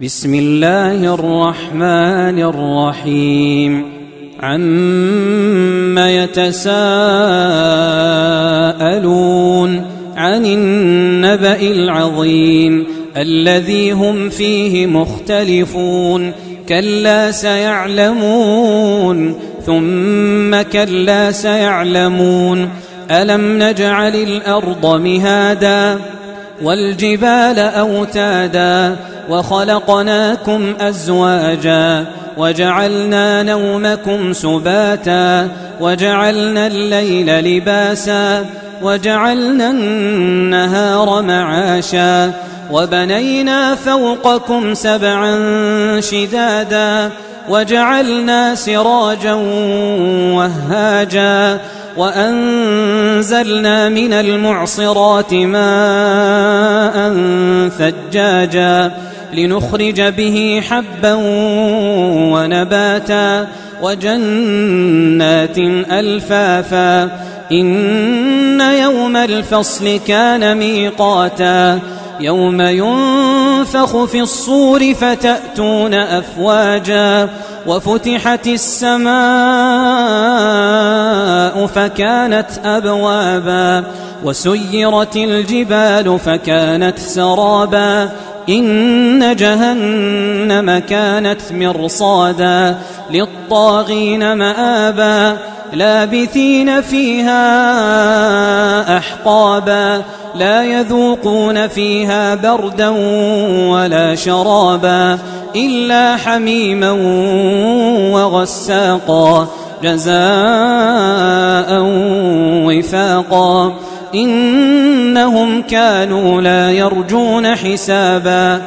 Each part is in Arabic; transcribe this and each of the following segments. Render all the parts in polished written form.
بسم الله الرحمن الرحيم عم يتساءلون عن النبأ العظيم الذي هم فيه مختلفون كلا سيعلمون ثم كلا سيعلمون ألم نجعل الأرض مهادا والجبال أوتادا وخلقناكم أزواجا وجعلنا نومكم سباتا وجعلنا الليل لباسا وجعلنا النهار معاشا وبنينا فوقكم سبعا شدادا وجعلنا سراجا وهاجا وأنزلنا من المعصرات ماء ثجاجا لنخرج به حبا ونباتا وجنات ألفافا إن يوم الفصل كان ميقاتا يوم ينفخ في الصور فتأتون أفواجا وفتحت السماء فكانت أبوابا وسيرت الجبال فكانت سرابا إن جهنم كانت مرصادا للطاغين مآبا لابثين فيها أحقابا لا يذوقون فيها بردا ولا شرابا إلا حميما وغساقا جزاء وفاقا إنهم كانوا لا يرجون حسابا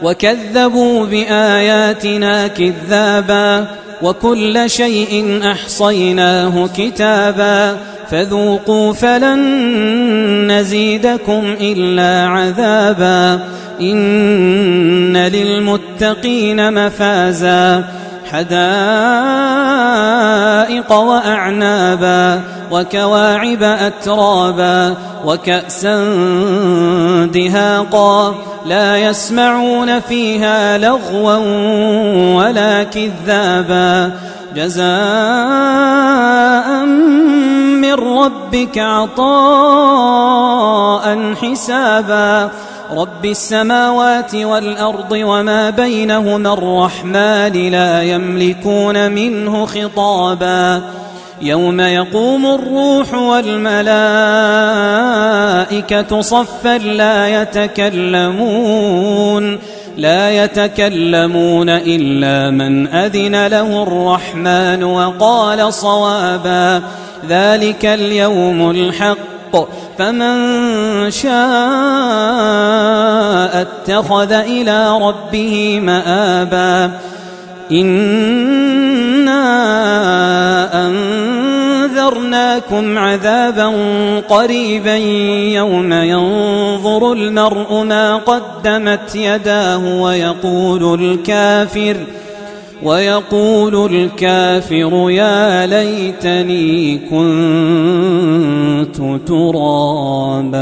وكذبوا بآياتنا كذابا وكل شيء أحصيناه كتابا فذوقوا فلن نزيدكم إلا عذابا إن للمتقين مفازا حدائق وأعنابا وكواعب أترابا وكأسا دهاقا لا يسمعون فيها لغوا ولا كذابا جزاء من ربك عطاء حسابا رب السماوات والأرض وما بينهما الرحمن لا يملكون منه خطابا يوم يقوم الروح والملائكة صفا لا يتكلمون إلا من أذن له الرحمن وقال صوابا ذلك اليوم الحق فمن شاء اتخذ إلى ربه مآبا إنا أنذرناكم عذابا قريبا يوم ينظر المرء ما قدمت يداه ويقول الكافر يا ليتني كنت ترابا.